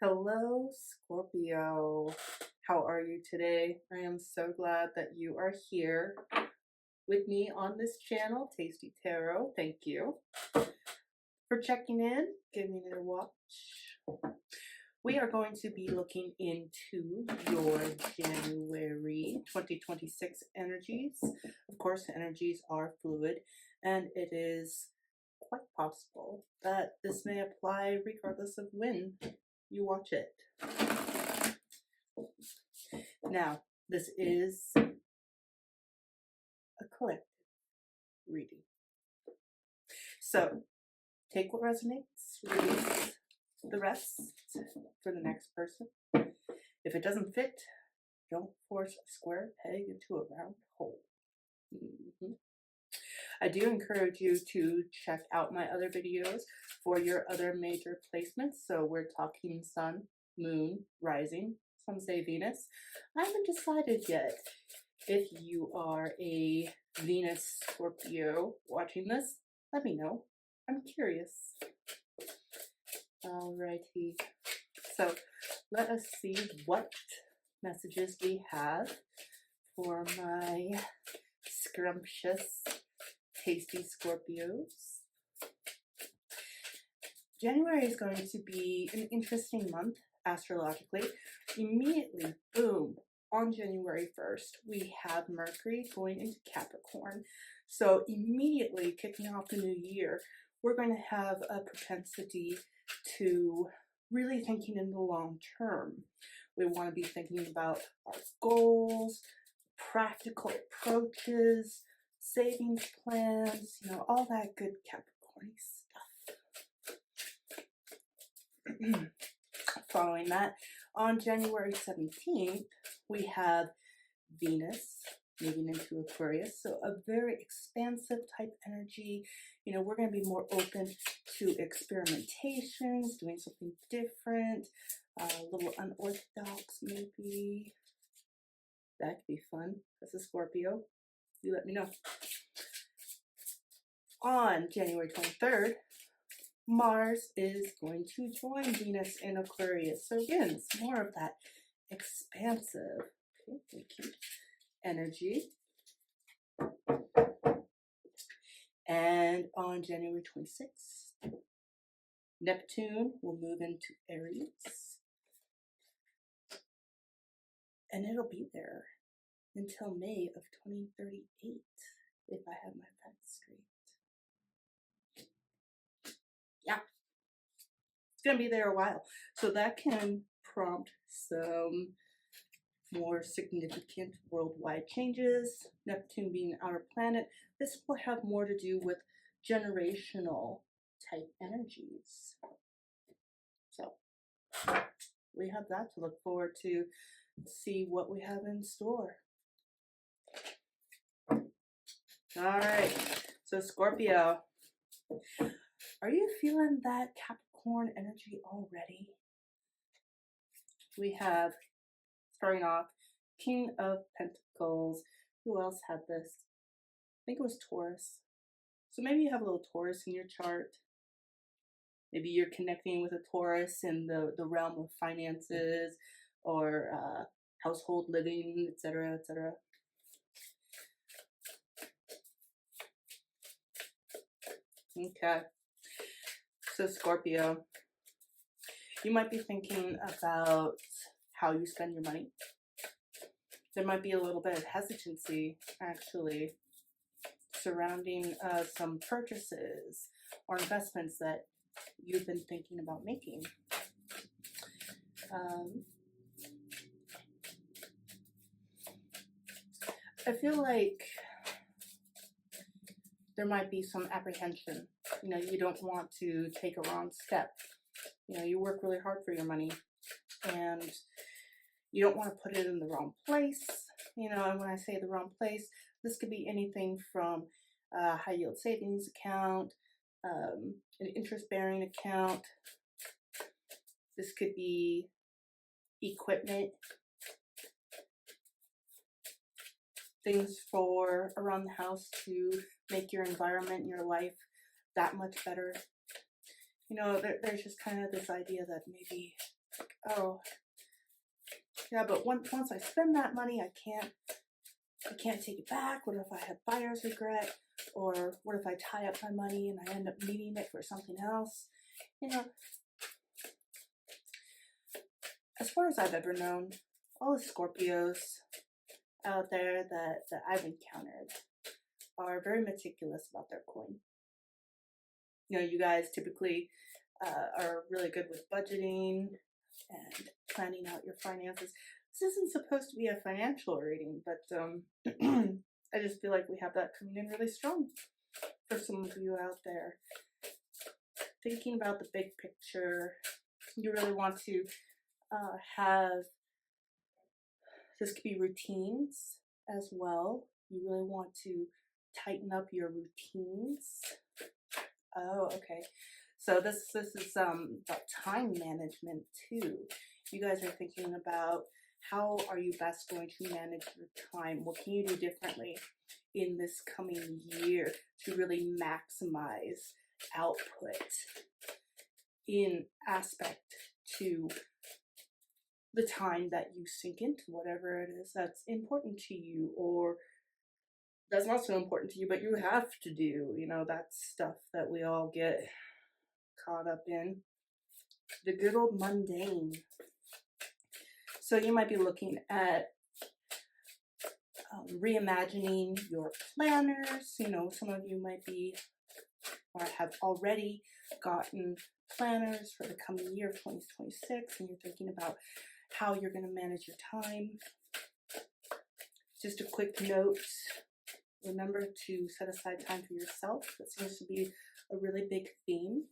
Hello, Scorpio. How are you today? I am so glad that you are here with me on this channel, Tasty Tarot. Thank you for checking in, giving it a watch. We are going to be looking into your January 2026 energies. Of course, energies are fluid, and it is quite possible that this may apply regardless of when you watch it. Now, this is a collective reading. So, take what resonates, release the rest for the next person. If it doesn't fit, don't force a square peg into a round hole. I do encourage you to check out my other videos for your other major placements. So we're talking Sun, Moon, Rising, some say Venus. I haven't decided yet if you are a Venus Scorpio watching this. Let me know. I'm curious. Alrighty. So let us see what messages we have for my scrumptious, tasty Scorpios. January is going to be an interesting month astrologically. Immediately, boom, on January 1st, we have Mercury going into Capricorn. So immediately kicking off the new year, we're going to have a propensity to really thinking in the long term. We want to be thinking about our goals, practical approaches, savings plans, all that good Capricorn stuff. Following that, on January 17th, we have Venus moving into Aquarius, so a very expansive type energy. We're going to be more open to experimentations, doing something different, a little unorthodox maybe. That could be fun. As a Scorpio, you let me know. On January 23rd, Mars is going to join Venus in Aquarius. So again, it's more of that expansive, energy. And on January 26th, Neptune will move into Aries. And it'll be there until May of 2038, if I have my facts straight. Yeah, it's going to be there a while. So that can prompt some more significant worldwide changes. Neptune being an outer planet, this will have more to do with generational type energies. So we have that to look forward to, see what we have in store. All right, so Scorpio, are you feeling that Capricorn energy already? We have, starting off, King of Pentacles. Who else had this? I think it was Taurus. So maybe you have a little Taurus in your chart. Maybe you're connecting with a Taurus in the realm of finances or household living, etc., etc. Okay. So Scorpio, you might be thinking about how you spend your money. There might be a little bit of hesitancy, actually, surrounding some purchases or investments that you've been thinking about making. I feel like there might be some apprehension. You don't want to take a wrong step. You work really hard for your money, and you don't want to put it in the wrong place. And when I say the wrong place, this could be anything from a high yield savings account, an interest-bearing account. This could be equipment, things for around the house to make your environment, your life that much better. There's just kind of this idea that maybe oh, yeah, but once I spend that money, I can't take it back. What if I have buyer's regret? Or what if I tie up my money and I end up needing it for something else? You know, as far as I've ever known, all the Scorpios out there that I've encountered are very meticulous about their coin. You know, you guys typically are really good with budgeting and planning out your finances. This isn't supposed to be a financial reading, but I just feel like we have that coming in really strong for some of you out there. Thinking about the big picture, you really want to have, this could be routines as well. You really want to tighten up your routines. Oh, okay. So this is about time management too. You guys are thinking about how are you best going to manage your time? What can you do differently in this coming year to really maximize output in aspect to the time that you sink into whatever it is that's important to you, or that's not so important to you, but you have to do. You know, that's stuff that we all get caught up in. The good old mundane. So you might be looking at reimagining your planners. You know, some of you might be or have already gotten planners for the coming year of 2026, and you're thinking about how you're going to manage your time. Just a quick note, remember to set aside time for yourself. That seems to be a really big theme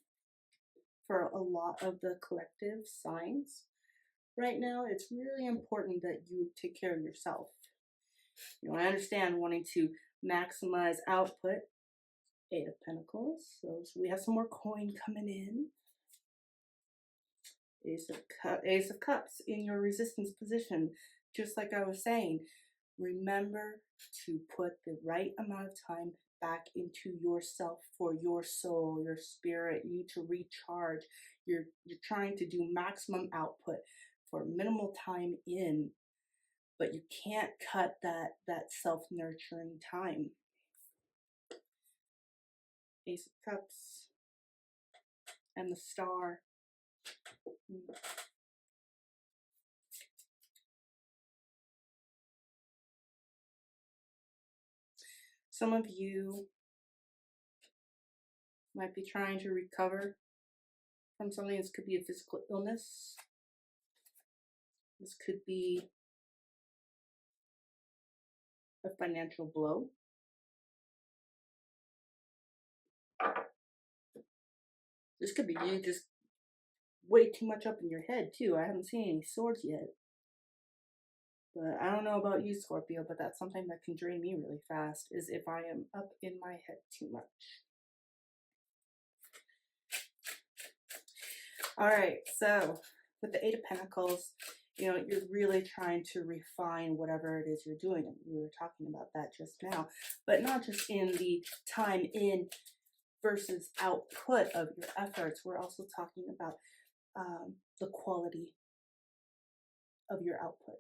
for a lot of the collective signs right now. It's really important that you take care of yourself. You know, I understand wanting to maximize output. 8 of Pentacles. So we have some more coin coming in. Ace of Cups in your resistance position. Just like I was saying, remember to put the right amount of time back into yourself for your soul, your spirit. You need to recharge. You're trying to do maximum output for minimal time in, but you can't cut that self-nurturing time. Ace of Cups and the Star. Some of you might be trying to recover from something. This could be a physical illness. This could be a financial blow. This could be you just way too much up in your head too. I haven't seen any swords yet. But I don't know about you, Scorpio, but that's something that can drain me really fast, is if I am up in my head too much. All right, so with the 8 of Pentacles, you know, you're really trying to refine whatever it is you're doing. And we were talking about that just now, but not just in the time in versus output of your efforts. We're also talking about the quality of your output.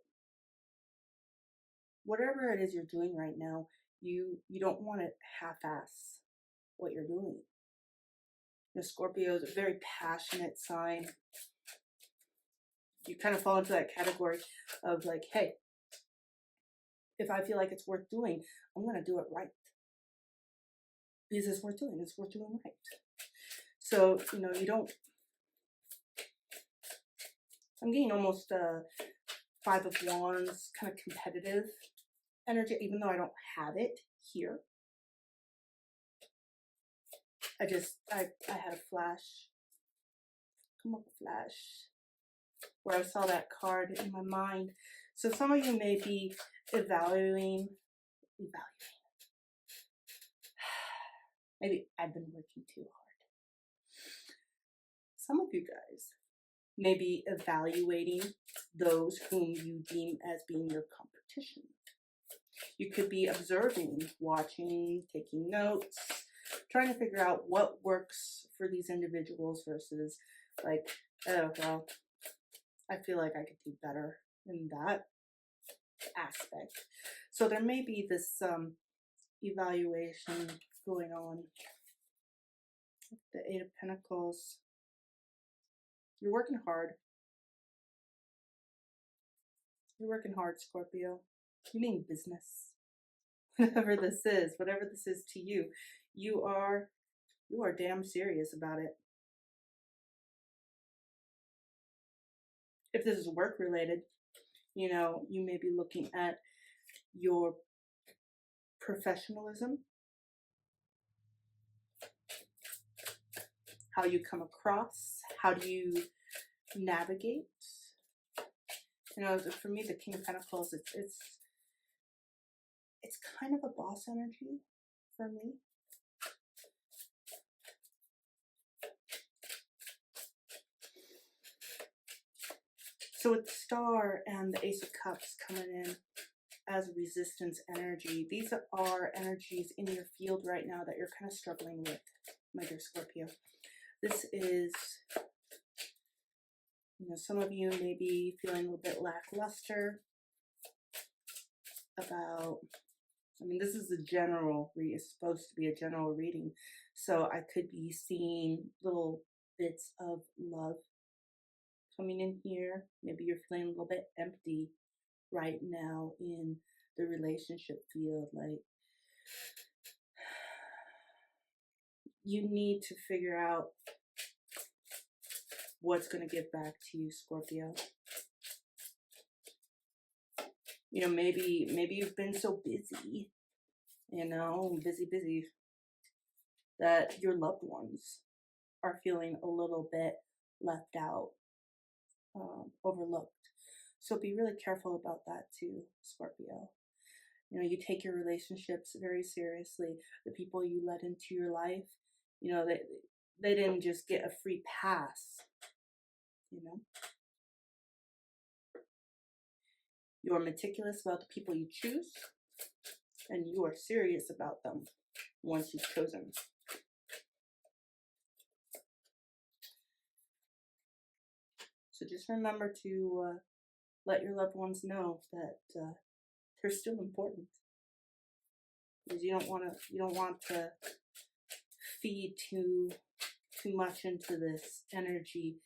Whatever it is you're doing right now, you don't want to half-ass what you're doing. You know, Scorpio is a very passionate sign. You kind of fall into that category of like, hey, if I feel like it's worth doing, I'm going to do it right. Because it's worth doing. It's worth doing right. So, you know, you don't, I'm getting almost 5 of Wands, kind of competitive energy, even though I don't have it here. I had a flash, come up a flash, where I saw that card in my mind. So some of you may be evaluating. Maybe I've been working too hard. Some of you guys may be evaluating those whom you deem as being your competition. You could be observing, watching, taking notes, trying to figure out what works for these individuals versus like, oh, well, I feel like I could do better in that aspect. So there may be this evaluation going on. The Eight of Pentacles. You're working hard. You're working hard, Scorpio. You mean business. Whatever this is to you, you are damn serious about it. If this is work related, you know, you may be looking at your professionalism, how you come across, how do you navigate. You know, for me, the King of Pentacles, it's kind of a boss energy for me. So with the Star and the Ace of Cups coming in as resistance energy, these are energies in your field right now that you're kind of struggling with, my dear Scorpio. This is, you know, some of you may be feeling a little bit lackluster about, I mean, this is a general read, it's supposed to be a general reading. So I could be seeing little bits of love coming in here. Maybe you're feeling a little bit empty right now in the relationship field. Like, you need to figure out what's going to give back to you, Scorpio. You know, maybe you've been so busy, you know, busy, that your loved ones are feeling a little bit left out, overlooked. So be really careful about that too, Scorpio. You know, you take your relationships very seriously. The people you let into your life, you know, they didn't just get a free pass, you know. You are meticulous about the people you choose, and you are serious about them once you've chosen. So just remember to let your loved ones know that they're still important, because you don't want to feed too much into this energy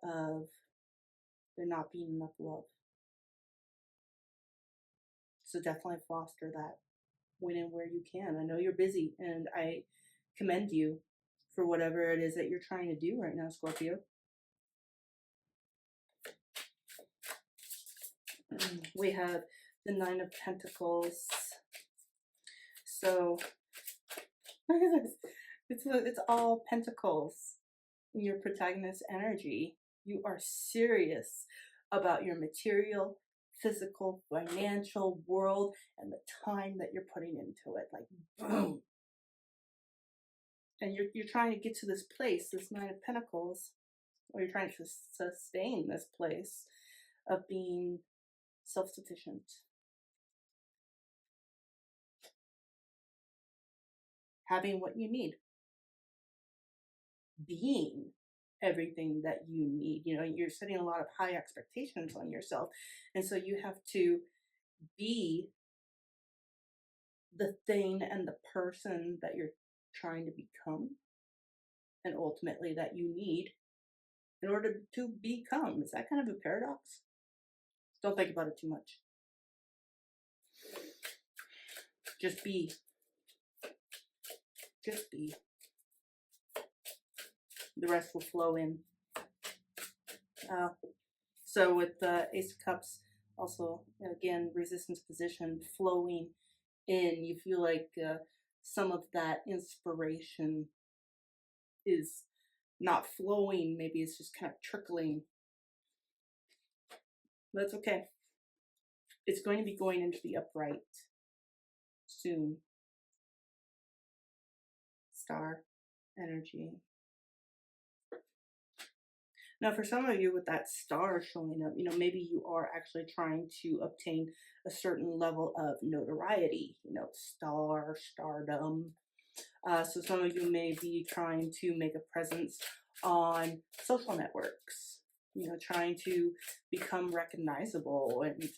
of there not being enough love. So definitely foster that when and where you can. I know you're busy, and I commend you for whatever it is that you're trying to do right now, Scorpio. We have the Nine of Pentacles. So it's all pentacles in your protagonist energy. You are serious about your material, physical, financial world and the time that you're putting into it. Like, boom. And you're trying to get to this place, this Nine of Pentacles, or you're trying to sustain this place of being self-sufficient. Having what you need. Being everything that you need. You know, you're setting a lot of high expectations on yourself. And so you have to be the thing and the person that you're trying to become, and ultimately that you need in order to become. Is that kind of a paradox? Don't think about it too much. Just be. Just be. The rest will flow in. So with the Ace of Cups, also, again, resistance position, flowing in, you feel like some of that inspiration is not flowing. Maybe it's just kind of trickling. That's okay. It's going to be going into the upright soon. Star energy. Now, for some of you with that star showing up, you know, maybe you are actually trying to obtain a certain level of notoriety, you know, stardom. So some of you may be trying to make a presence on social networks. trying to become recognizable and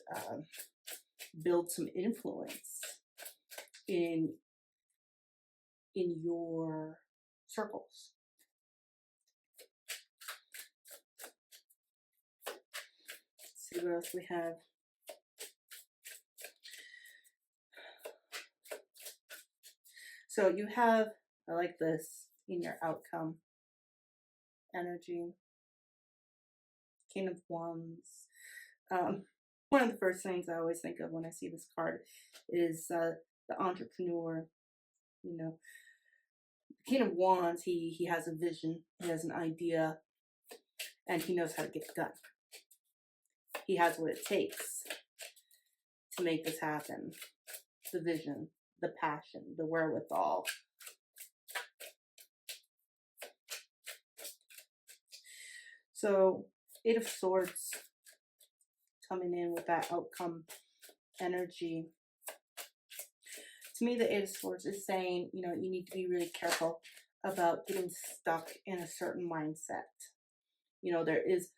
build some influence in your circles. Let's see what else we have. So you have, I like this, in your outcome energy, King of Wands. One of the first things I always think of when I see this card is the entrepreneur. King of Wands, he has a vision, he has an idea, and he knows how to get it done. He has what it takes to make this happen. The vision, the passion, the wherewithal. So, Eight of Swords coming in with that outcome energy. To me, the Eight of Swords is saying, you need to be really careful about getting stuck in a certain mindset. There is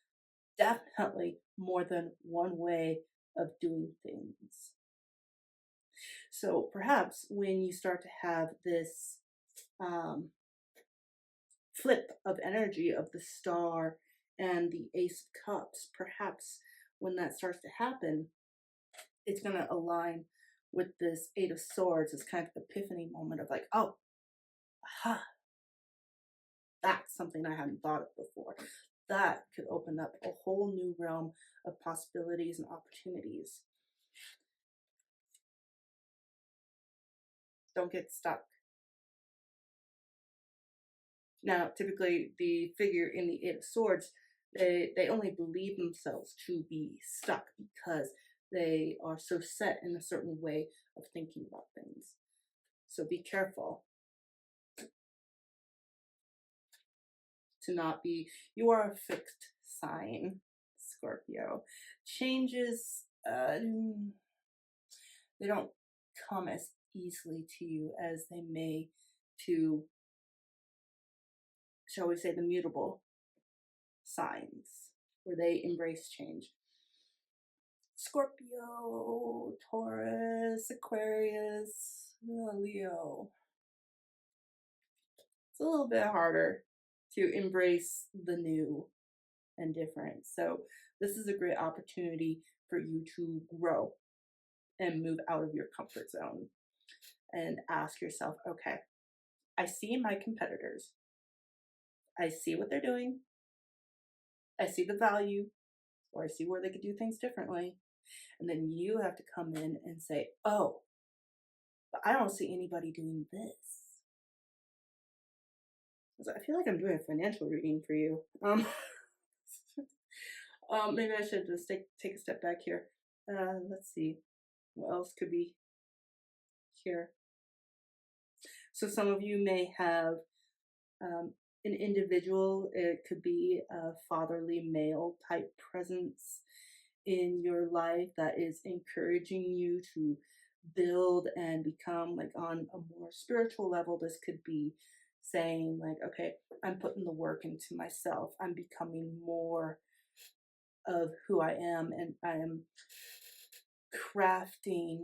definitely more than one way of doing things. So perhaps when you start to have this flip of energy of the Star and the Ace of Cups, perhaps when that starts to happen, it's going to align with this Eight of Swords. It's kind of epiphany moment of like, oh, aha, that's something I hadn't thought of before. That could open up a whole new realm of possibilities and opportunities. Don't get stuck. Now, typically, the figure in the Eight of Swords, they only believe themselves to be stuck because they are so set in a certain way of thinking about things. So be careful to not be, you are a fixed sign, Scorpio. Changes, they don't come as easily to you as they may to, shall we say, the mutable signs, where they embrace change. Scorpio, Taurus, Aquarius, Leo. It's a little bit harder to embrace the new and different. So this is a great opportunity for you to grow and move out of your comfort zone and ask yourself, okay, I see my competitors. I see what they're doing. I see the value, or I see where they could do things differently. And then you have to come in and say, oh, but I don't see anybody doing this. I feel like I'm doing a financial reading for you. Maybe I should just take a step back here. Let's see. What else could be here? So some of you may have an individual. It could be a fatherly male type presence in your life that is encouraging you to build and become, like, on a more spiritual level. This could be saying, like, okay, I'm putting the work into myself. I'm becoming more of who I am, and I am crafting.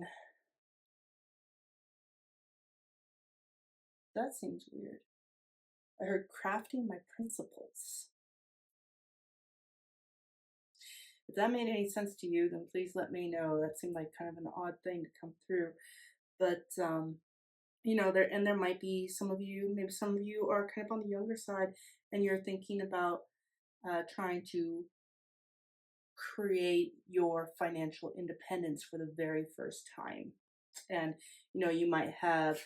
That seems weird. I heard crafting my principles. If that made any sense to you, then please let me know. That seemed like kind of an odd thing to come through. But, there might be maybe some of you are kind of on the younger side, and you're thinking about trying to create your financial independence for the very first time. And, you might have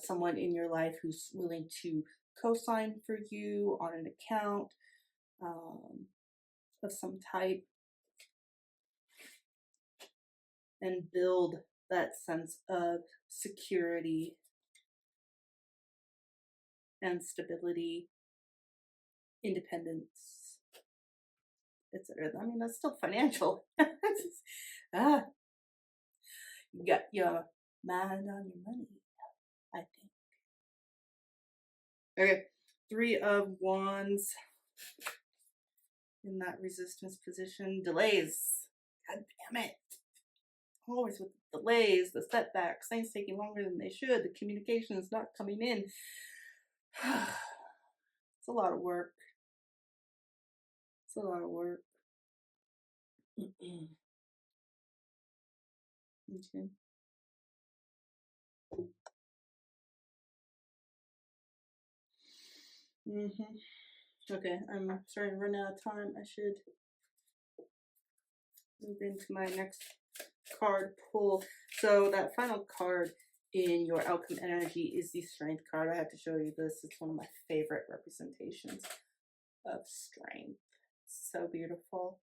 someone in your life who's willing to co-sign for you on an account of some type, and build that sense of security and stability, independence, etc. I mean, that's still financial. You got your mind on your money, I think. Okay, Three of Wands. in that resistance position. Delays. God damn it. Always with the delays, the setbacks, things taking longer than they should, the communication is not coming in. It's a lot of work. It's a lot of work. Okay. Okay, I'm starting to run out of time. I should move into my next card pull. So that final card in your outcome energy is the strength card. I have to show you this. It's one of my favorite representations of strength. It's so beautiful.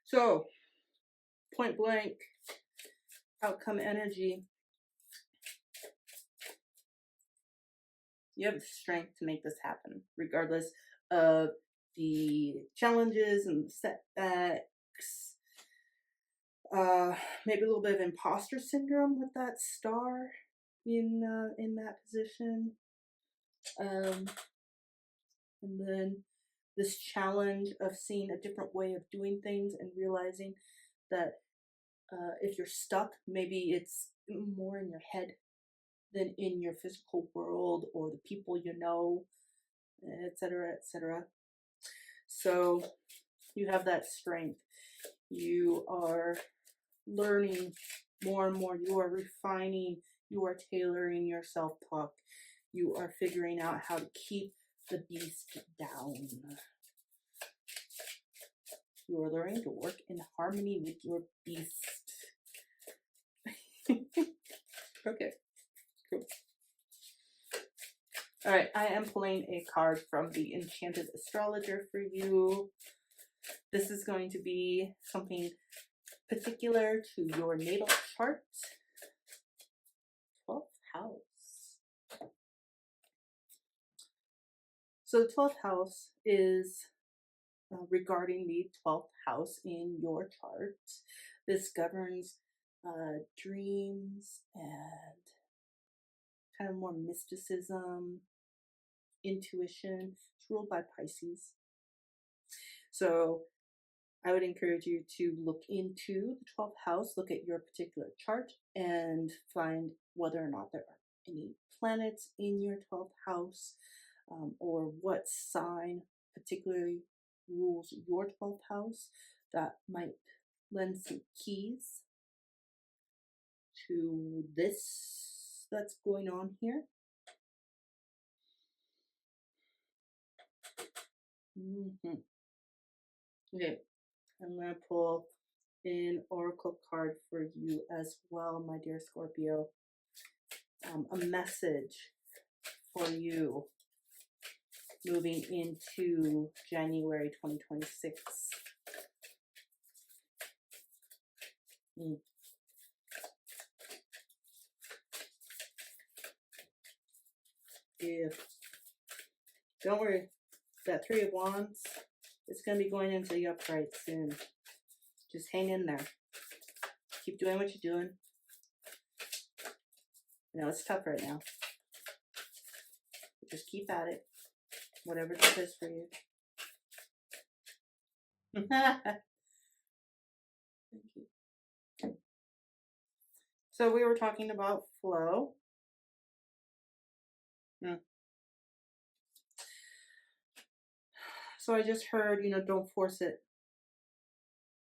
So, point blank, outcome energy. You have the strength to make this happen, regardless of the challenges and the setbacks. Maybe a little bit of imposter syndrome with that star in that position. And then this challenge of seeing a different way of doing things and realizing that if you're stuck, maybe it's more in your head than in your physical world or the people you know, etc., etc. So you have that strength. You are learning more and more. You are refining. You are tailoring your self-talk. You are figuring out how to keep the beast down. You are learning to work in harmony with your beast. Okay, cool. All right, I am pulling a card from the Enchanted Astrologer for you. This is going to be something particular to your natal chart. 12th house. So the 12th house is regarding the 12th house in your chart. This governs dreams and kind of more mysticism, intuition. It's ruled by Pisces. So I would encourage you to look into the 12th house, look at your particular chart, and find whether or not there are any planets in your 12th house, or what sign particularly rules your 12th house that might lend some keys to this that's going on here. Okay, I'm going to pull an oracle card for you as well, my dear Scorpio. A message for you moving into January 2026. If, don't worry, that Three of Wands, it's going to be going into the upright soon. Just hang in there. Keep doing what you're doing. I know it's tough right now. But just keep at it. Whatever this is for you. Thank you. So we were talking about flow. So I just heard, don't force it.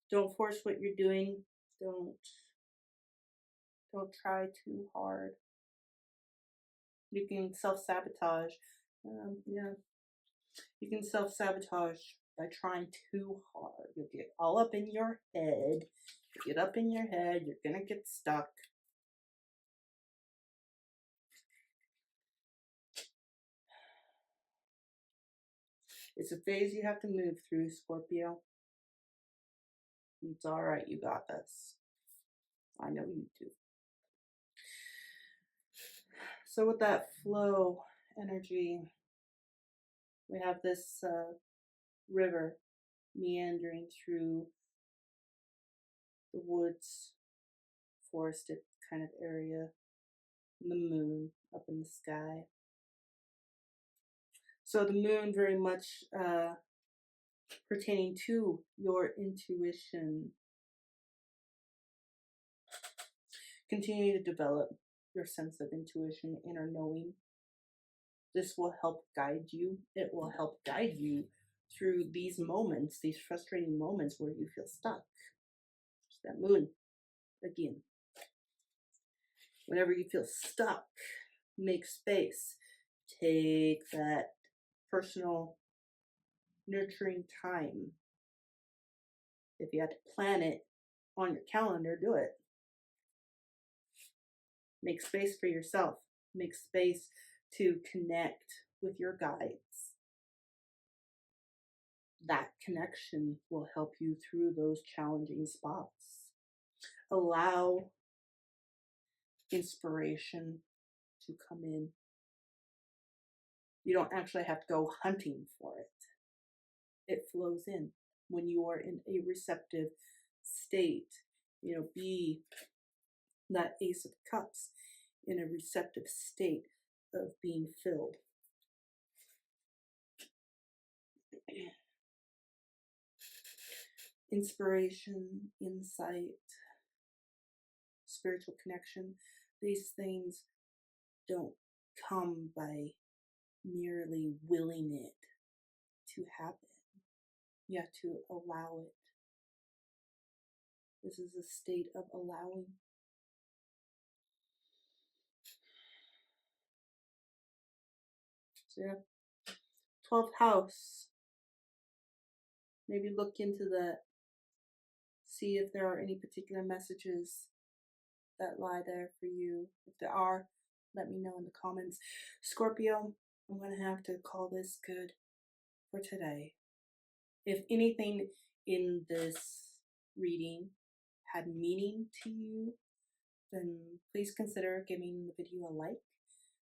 Don't force what you're doing. Don't try too hard. You can self-sabotage. Yeah. You can self-sabotage by trying too hard. You'll get all up in your head. You get up in your head, you're gonna get stuck. It's a phase you have to move through, Scorpio. It's alright, you got this. I know you do. So with that flow energy, we have this river meandering through the woods, forested kind of area, and the moon up in the sky. So the moon very much pertaining to your intuition. Continue to develop your sense of intuition, inner knowing. This will help guide you. It will help guide you through these moments, these frustrating moments where you feel stuck. It's that moon again. Whenever you feel stuck, make space. Take that personal nurturing time. If you had to plan it on your calendar, do it. Make space for yourself. Make space to connect with your guides. That connection will help you through those challenging spots. Allow inspiration to come in. You don't actually have to go hunting for it. It flows in when you are in a receptive state. Be that Ace of Cups in a receptive state of being filled. Inspiration, insight, spiritual connection, these things don't come by merely willing it to happen. You have to allow it. This is a state of allowing. So yeah, 12th house. Maybe look into that. See if there are any particular messages that lie there for you. If there are, let me know in the comments. Scorpio, I'm going to have to call this good for today. If anything in this reading had meaning to you, then please consider giving the video a like,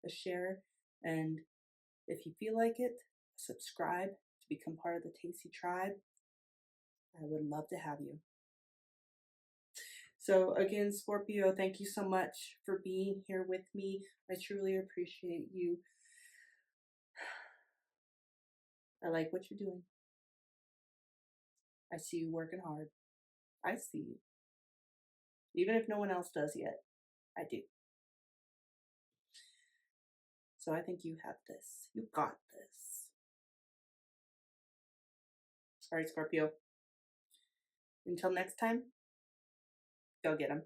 a share, and if you feel like it, subscribe to become part of the Tasty Tribe. I would love to have you. So again, Scorpio, thank you so much for being here with me. I truly appreciate you. I like what you're doing. I see you working hard. I see you. Even if no one else does yet, I do. So I think you have this. You got this. All right, Scorpio. Until next time, go get 'em.